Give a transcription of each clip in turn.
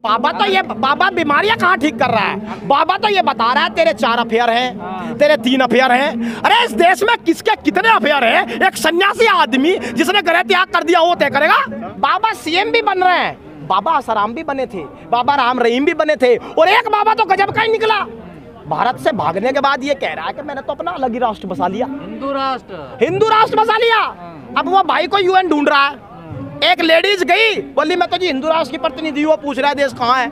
बाबा बीमारियां कहाँ ठीक कर रहा है? बाबा तो ये बता रहा है तेरे 4 अफेयर हैं, तेरे 3 अफेयर हैं। अरे इस देश में किसके कितने अफेयर हैं? एक सन्यासी आदमी जिसने गृह त्याग कर दिया वो तय करेगा। बाबा सीएम भी बन रहे हैं, बाबा आसाराम भी बने थे, बाबा राम रहीम भी बने थे, और एक बाबा तो गजब का ही निकला। भारत से भागने के बाद ये कह रहा है कि मैंने तो अपना अलग ही राष्ट्र बसा लिया, हिंदू राष्ट्र बसा लिया। अब वो भाई को यूएन ढूंढ रहा है। एक लेडीज गई, बोली मैं तो जी हिंदू राष्ट्र की प्रतिनिधि हूँ, पूछ रहा है देश कहाँ है,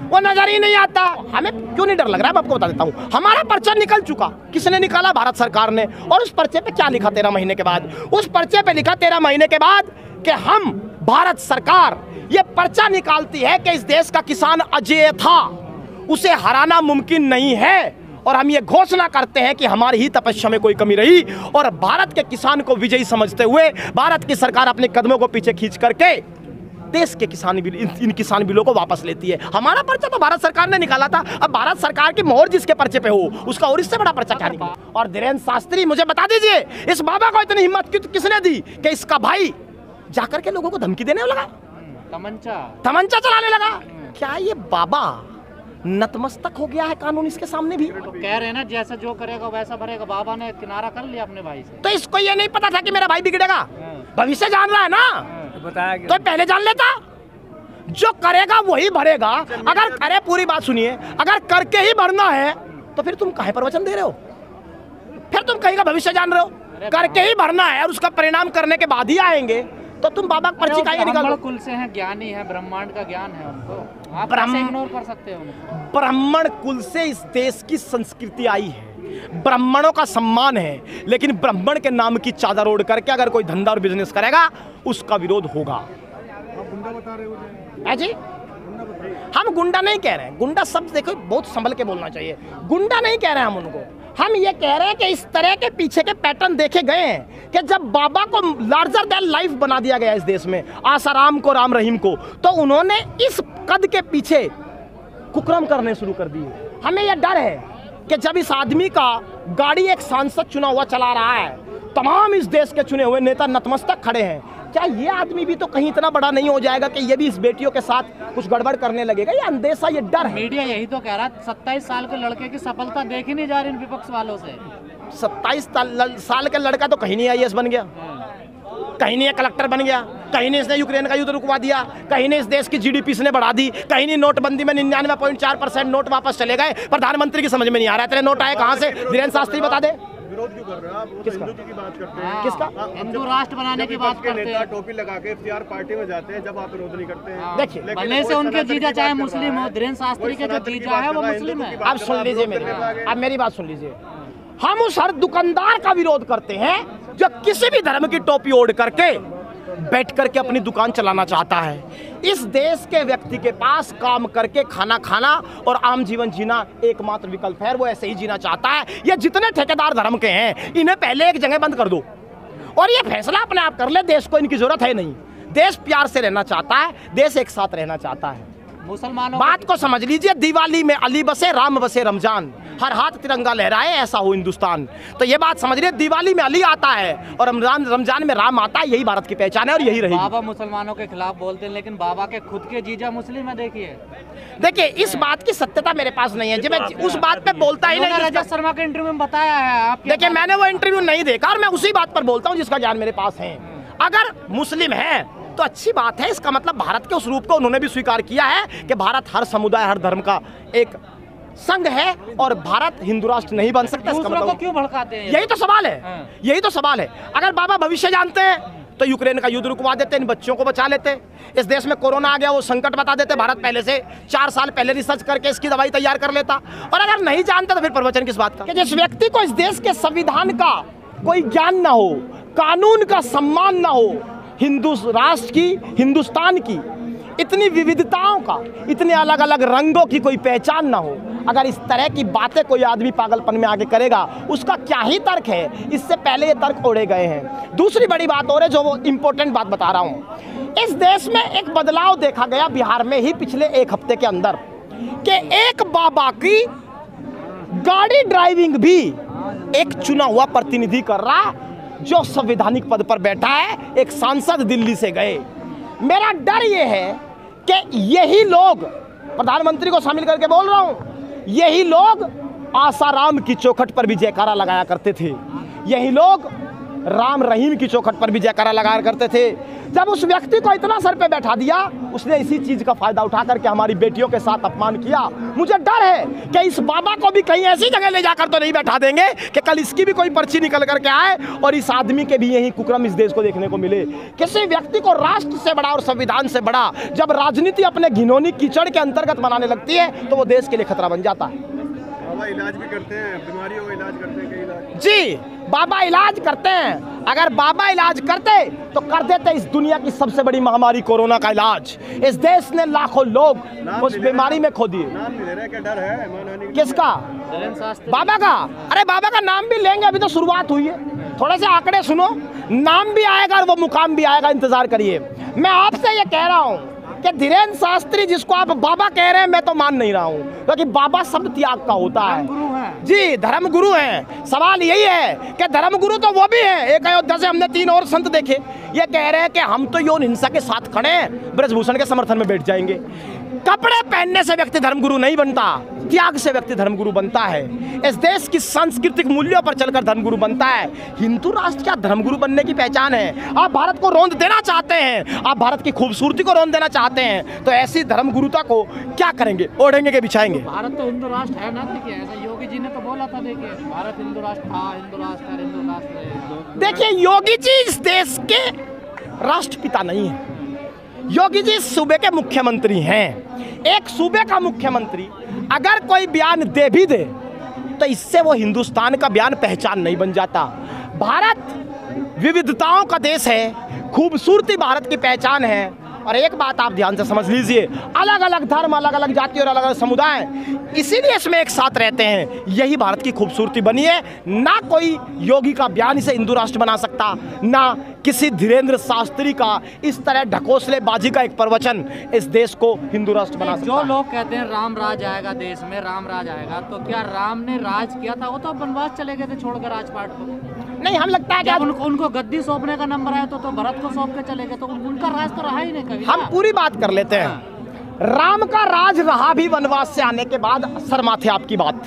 वो नजर ही नहीं आता। हमें क्यों नहीं डर लग रहा है? मैं आपको बता देता हूँ। हमारा पर्चा निकल चुका। किसने निकाला? भारत सरकार ने। और उस पर्चे पे क्या लिखा 13 महीने के बाद? उस पर्चे पे लिखा 13 महीने के बाद कि हम भारत सरकार ये पर्चा निकालती है कि इस देश का किसान अजेय था, उसे हराना मुमकिन नहीं है, और हम ये घोषणा करते हैं कि हमारी ही तपस्या में कोई कमी रही, और भारत के किसान को विजयी समझते हुए भारत की सरकार अपने कदमों को पीछे खींच करके देश के किसान बिल, इन किसान बिलों को वापस लेती है। हमारा पर्चा तो भारत सरकार ने निकाला था। अब भारत सरकार की मोहर जिसके पर्चे पे हो उसका और इससे बड़ा पर्चा क्या निकाला? और धीरेन्द्र शास्त्री, मुझे बता दीजिए इस बाबा को इतनी हिम्मत किसने दी कि इसका भाई जाकर के लोगों को धमकी देने लगा, तमंचा चलाने लगा? क्या ये बाबा नतमस्तक हो गया है कानून इसके सामने भी? तो कह रहे हैं ना जैसा जो करेगा वैसा भरेगा। बाबा ने किनारा कर लिया अपने भाई से। तो इसको ये नहीं पता था कि मेरा भाई बिगड़ेगा? भविष्य जान रहा है ना, तो पहले जान लेता। जो करेगा वही भरेगा। अगर अरे पूरी बात सुनिए, अगर करके ही भरना है तो फिर तुम काहे प्रवचन दे रहे हो? फिर तुम कहीं का भविष्य जान रहे हो? करके ही भरना है और उसका परिणाम करने के बाद ही आएंगे, तो तुम बाबा पर्ची काहे निकालो? कुल से हैं, ज्ञानी है, ब्रह्मांड का ज्ञान है उनको, आप कैसे इग्नोर कर सकते हो उनको? ब्राह्मण कुल से इस देश की संस्कृति आई है, ब्राह्मणों का सम्मान है, लेकिन ब्राह्मण के नाम की चादर ओढ़ करके अगर कोई धंधा और बिजनेस करेगा उसका विरोध होगा। गुंडा बता रहे हो जी? हम गुंडा नहीं कह रहे हैं। गुंडा शब्द देखो बहुत संभल के बोलना चाहिए। गुंडा नहीं कह रहे हैं हम उनको। हम ये कह रहे हैं कि इस तरह के पीछे के पैटर्न देखे गए हैं कि जब बाबा को लार्जर देन लाइफ बना दिया गया इस देश में, आसाराम को, राम रहीम को, तो उन्होंने इस कद के पीछे कुकर्म करने शुरू कर दिए। हमें यह डर है कि जब इस आदमी का गाड़ी एक सांसद चुना हुआ चला रहा है, तमाम इस देश के चुने हुए नेता नतमस्तक खड़े हैं, क्या ये आदमी भी तो कहीं इतना बड़ा नहीं हो जाएगा कि ये भी इस बेटियों के साथ कुछ गड़बड़ करने लगेगा? ये अंदेशा, ये डर है। मीडिया यही तो कह रहा है 27 साल के लड़के की सफलता देखी नहीं जा रही विपक्ष वालों से। 27 साल का लड़का तो कहीं नहीं IAS बन गया, कहीं नहीं कलेक्टर बन गया, कहीं नहीं इसने यूक्रेन का युद्ध रुकवा दिया, कहीं नहीं इस देश की GDP इसने बढ़ा दी, कहीं नहीं नोटबंदी में 99.4% नोट वापस चले गए। प्रधानमंत्री की समझ में नहीं आ रहा है तेरे नोट आए कहाँ से? धीरेन्द्र शास्त्री बता दे। विरोध क्यों कर रहे हो आप? किसका? हिंदू की बात करते हैं। किसका? हिंदू राष्ट्र बनाने की बात करते हैं। टोपी लगा के इफ्तियार पार्टी में जाते हैं, जब आप विरोध नहीं करते हैं। देखिए, भले से उनके जीजा चाहे मुस्लिम हो, धीरेन्द्र शास्त्री के जो जीजा है वो मुस्लिम है। आप सुन लीजिए अब मेरी बात सुन लीजिए। हम उस हर दुकानदार का विरोध करते हैं जो किसी भी धर्म की टोपी ओढ़ करके बैठ करके अपनी दुकान चलाना चाहता है। इस देश के व्यक्ति के पास काम करके खाना खाना और आम जीवन जीना एकमात्र विकल्प है, वो ऐसे ही जीना चाहता है। ये जितने ठेकेदार धर्म के हैं इन्हें पहले एक जगह बंद कर दो और ये फैसला अपने आप कर ले। देश को इनकी जरूरत है नहीं। देश प्यार से रहना चाहता है, देश एक साथ रहना चाहता है। मुसलमानों बात को समझ लीजिए। दिवाली में अली बसे, राम बसे रमजान, हर हाथ तिरंगा लहराए, ऐसा हो हिंदुस्तान। तो ये बात समझ लीजिए, दिवाली में अली आता है और रमजान में राम आता है। यही भारत की पहचान है और यही रहेगी। बाबा मुसलमानों के खिलाफ बोलते हैं, लेकिन बाबा के खुद के जीजा मुस्लिम है। देखिए इस बात की सत्यता मेरे पास नहीं है जी, मैं उस बात पे बोलता ही नहीं। रजत शर्मा के इंटरव्यू में बताया है आप। देखिए मैंने वो इंटरव्यू नहीं देखा और मैं उसी बात पर बोलता हूँ जिसका ज्ञान मेरे पास है। अगर मुस्लिम है तो अच्छी बात है। इसका मतलब भारत के उस रूप को उन्होंने भी स्वीकार किया है कि भारत हर समुदाय, हर धर्म का एक संघ है और भारत हिंदू राष्ट्र नहीं बन सकता। इसका मतलब क्यों भड़काते हैं? यही तो सवाल है, यही तो सवाल है। अगर बाबा भविष्य जानते हैं तो यूक्रेन का युद्ध रुकवा देते, इन बच्चों को बचा लेते। इस देश में कोरोना आ गया, वो संकट बता देते। भारत पहले से 4 साल पहले रिसर्च करके इसकी दवाई तैयार कर लेता। और अगर नहीं जानते तो फिर प्रवचन किस बात का? कि जिस व्यक्ति को इस देश के संविधान का कोई ज्ञान ना हो, कानून का सम्मान ना हो, हिंदू राष्ट्र की, हिंदुस्तान की इतनी विविधताओं का, इतने अलग अलग रंगों की कोई पहचान ना हो, अगर इस तरह की बातें कोई आदमी पागलपन में आगे करेगा उसका क्या ही तर्क है? इससे पहले ये तर्क ओढ़े गए हैं। दूसरी बड़ी बात और है जो वो इम्पोर्टेंट बात बता रहा हूँ। इस देश में एक बदलाव देखा गया बिहार में ही पिछले 1 हफ्ते के अंदर कि एक बाबा की गाड़ी ड्राइविंग भी एक चुना हुआ प्रतिनिधि कर रहा जो संवैधानिक पद पर बैठा है। एक सांसद दिल्ली से गए। मेरा डर ये है कि यही लोग प्रधानमंत्री को शामिल करके बोल रहा हूँ, यही लोग आसाराम की चौखट पर भी जयकारा लगाया करते थे, यही लोग राम रहीम की चौखट पर भी जयकारा लगाया करते थे। जब उस व्यक्ति को इतना सर पे बैठा दिया, उसने इसी चीज का फायदा उठा करके हमारी बेटियों के साथ अपमान किया। मुझे डर है कि इस बाबा को भी कहीं ऐसी जगह ले जाकर तो नहीं बैठा देंगे कि कल इसकी भी कोई पर्ची निकल करके आए और इस आदमी के भी यही कुकर्म इस देश को देखने को मिले। किसी व्यक्ति को राष्ट्र से बड़ा और संविधान से बड़ा जब राजनीति अपने घिनौनी कीचड़ के अंतर्गत बनाने लगती है तो वो देश के लिए खतरा बन जाता है। बाबा इलाज भी करते हैं, बीमारियों का इलाज करते हैं, कई इलाज। जी, बाबा इलाज करते हैं। अगर बाबा इलाज करते तो कर देते इस दुनिया की सबसे बड़ी महामारी कोरोना का इलाज। इस देश ने लाखों लोग उस बीमारी में खो दिए। नाम नहीं ले रहे, क्या डर है मानहानि? किसका? बाबा का। अरे बाबा का नाम भी लेंगे, अभी तो शुरुआत हुई है। थोड़े से आंकड़े सुनो, नाम भी आएगा और वो मुकाम भी आएगा, इंतजार करिए। मैं आपसे ये कह रहा हूँ कि धीरेन्द्र शास्त्री जिसको आप बाबा कह रहे हैं, मैं तो मान नहीं रहा हूँ, क्योंकि बाबा शब्द त्याग का होता है। जी, धर्म गुरु हैं। सवाल यही है कि धर्म गुरु तो वो भी है। एक अयोध्या से हमने 3 और संत देखे, ये कह रहे हैं कि हम तो यौन हिंसा के साथ खड़े हैं, ब्रजभूषण के समर्थन में बैठ जाएंगे। कपड़े पहनने से व्यक्ति धर्मगुरु नहीं बनता, त्याग से व्यक्ति धर्मगुरु बनता है। इस देश की सांस्कृतिक मूल्यों पर चलकर धर्मगुरु बनता है। हिंदू राष्ट्र क्या धर्मगुरु बनने की पहचान है? आप भारत को रौंद देना चाहते हैं, आप भारत की खूबसूरती को रौंद देना चाहते हैं, तो ऐसी धर्मगुरुता को क्या करेंगे? ओढ़ेंगे के बिछाएंगे? भारत तो हिंदू राष्ट्र है ना। देखिए, ऐसा योगी जी ने तो बोला था, देखिए भारत हिंदू राष्ट्र था, हिंदू राष्ट्र है, हिंदू राष्ट्र है। देखिए, योगी जी इस देश के राष्ट्रपिता नहीं है। योगी जी सूबे के मुख्यमंत्री हैं। एक सूबे का मुख्यमंत्री अगर कोई बयान दे भी दे तो इससे वो हिंदुस्तान का बयान पहचान नहीं बन जाता। भारत विविधताओं का देश है, खूबसूरती भारत की पहचान है। और एक बात आप ध्यान से समझ लीजिए, अलग अलग धर्म, अलग अलग जाति और अलग अलग समुदाय इसीलिए इसमें एक साथ रहते हैं, यही भारत की खूबसूरती बनी है। ना कोई योगी का बयान इसे हिंदू राष्ट्र बना सकता, ना किसी धीरेन्द्र शास्त्री का इस तरह ढकोसलेबाजी का एक प्रवचन इस देश को हिंदू राष्ट्र बना सकता। जो लोग कहते हैं राम राज आएगा देश में, राम राज आएगा, तो क्या राम ने राज किया था? वो तो वनवास चले गए थे छोड़कर राजपाट को। नहीं, हम लगता है कि उनको गद्दी सौंपने का नंबर आया तो भरत को सौंप के चले गए, तो उनका राज तो रहा ही नहीं कभी। हम पूरी बात कर लेते हैं। राम का राज रहा भी वनवास से आने के बाद। सर माथे आपकी बात,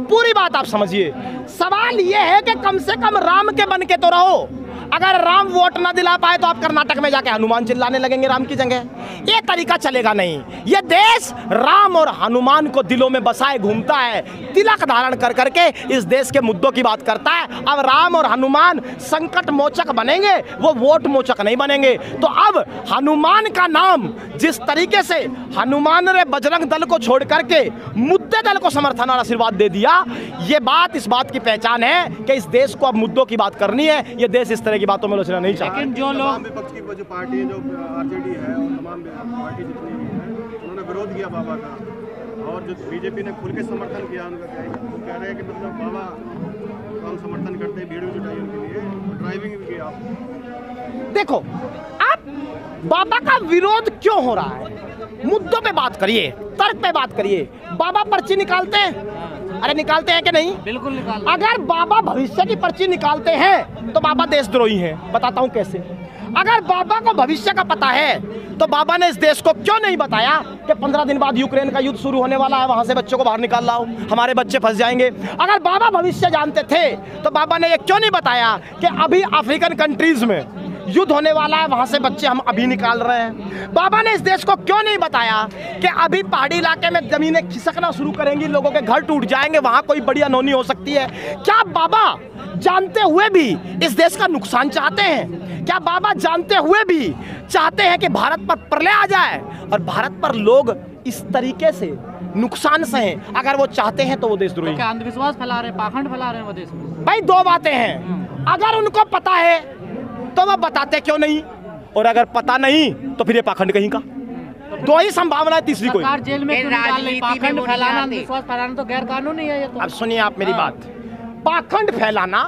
पूरी बात आप समझिए। सवाल यह है कि कम से कम राम के बन के तो रहो। अगर राम वोट ना दिला पाए तो आप कर्नाटक में जाके हनुमान चिल्लाने लगेंगे राम की जगह। ये तरीका चलेगा नहीं। ये देश राम और हनुमान को दिलों में बसाए घूमता है, तिलक धारण कर करके इस देश के मुद्दों की बात करता है। अब राम और हनुमान संकट मोचक बनेंगे, वो वोट मोचक नहीं बनेंगे। तो अब हनुमान का नाम जिस तरीके से हनुमान ने बजरंग दल को छोड़ करके मुद्दे दल को समर्थन और आशीर्वाद दे दिया, ये बात इस बात की पहचान है कि इस देश को अब मुद्दों की बात करनी है। ये देश इस तरह की बातों में लोचना नहीं चाहता। लेकिन जो लोग विपक्ष की जो पार्टी है, जो आरजेडी है और तमाम पार्टी जितनी भी है, उन्होंने विरोध किया बाबा का, और जो बीजेपी ने खुल के समर्थन किया उनका, वो कह रहे हैं कि मतलब बाबा हम समर्थन करते हैं, भीड़ भी जुटाई उनके लिए, ड्राइविंग भी की आप। देखो, आप बाबा का विरोध क्यों हो रहा है? मुद्दों पे बात करिए, तर्क पे बात करिए। बाबा पर्ची निकालते हैं? अरे निकालते हैं कि नहीं? बिल्कुल निकाल। अगर बाबा भविष्य की पर्ची निकालते हैं तो बाबा देशद्रोही हैं। बताता हूं कैसे। अगर बाबा को भविष्य का पता है तो बाबा ने इस देश को क्यों नहीं बताया कि 15 दिन बाद यूक्रेन का युद्ध शुरू होने वाला है, वहां से बच्चों को बाहर निकाल लाओ, हमारे बच्चे फंस जाएंगे। अगर बाबा भविष्य जानते थे तो बाबा ने ये क्यों नहीं बताया कि अभी अफ्रीकन कंट्रीज में युद्ध होने वाला है, वहां से बच्चे हम अभी निकाल रहे हैं। बाबा ने इस देश को क्यों नहीं बताया कि अभी पहाड़ी इलाके में जमीनें खिसकना शुरू करेंगी, लोगों के घर टूट जाएंगे, वहां कोई बड़ी अनहोनी हो सकती है? क्या बाबा जानते हुए भी इस देश का नुकसान चाहते हैं? क्या बाबा जानते हुए भी चाहते हैं कि भारत पर प्रलय आ जाए और भारत पर लोग इस तरीके से नुकसान सहें? अगर वो चाहते हैं तो वो देशद्रोही। क्या अंधविश्वास फैला रहे हैं, पाखंड फैला रहे हैं वो देश में? भाई, दो बातें हैं। अगर उनको पता है तो वो बताते क्यों नहीं, और अगर पता नहीं तो फिर ये पाखंड कहीं का। दो ही संभावना है, तीसरी कोई। सरकार जेल में क्यों निकाल रही? पाखंड फैलाना, अंधविश्वास फैलाना तो गैर कानूनी है ये तो। अब सुनिए आप मेरी बात। पाखंड फैलाना,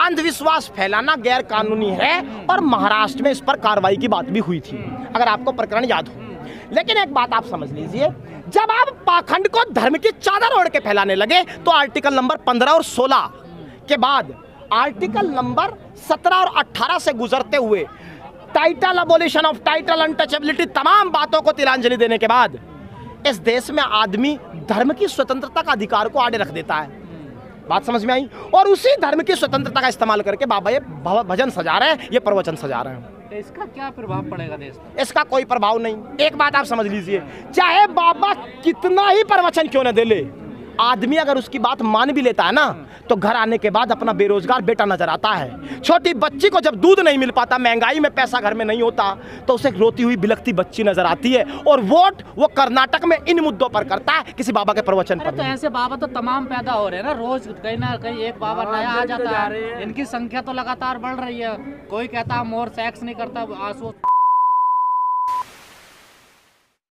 अंधविश्वास फैलाना गैर कानूनी है और महाराष्ट्र में इस पर कार्रवाई की बात भी हुई थी, अगर आपको प्रकरण याद हो। लेकिन एक बात आप समझ लीजिए, जब आप पाखंड को धर्म की चादर ओढ़ के फैलाने लगे तो आर्टिकल नंबर 15 और 16 के बाद आर्टिकल नंबर 17 और 18 से गुजरते हुए title abolition of title, untouchability, तमाम बातों को तिलांजलि देने के बाद इस देश में आदमी धर्म की स्वतंत्रता का अधिकार को आड़े रख देता है। बात समझ में आई? और उसी धर्म की स्वतंत्रता का इस्तेमाल करके बाबा ये भजन सजा रहे हैं, ये प्रवचन सजा रहे हैं। तो इसका क्या प्रभाव पड़ेगा देश पर? इसका कोई प्रभाव नहीं। एक बात आप समझ लीजिए, चाहे बाबा कितना ही प्रवचन क्यों न दे ले, आदमी अगर उसकी बात मान भी लेता है ना, तो घर आने के बाद अपना बेरोजगार बेटा नजर आता है। छोटी बच्ची को जब दूध नहीं मिल पाता, महंगाई में पैसा घर में नहीं होता, तो उसे रोती हुई बिलखती बच्ची नजर आती है। और वोट वो कर्नाटक में इन मुद्दों पर करता है, किसी बाबा के प्रवचन पर तो ऐसे बाबा तो तमाम पैदा हो रहे हैं ना, रोज कहीं ना कहीं एक बाबा नया आ जाता है। इनकी संख्या तो लगातार बढ़ रही है। कोई कहता मोर सेक्स नहीं करता, आंसू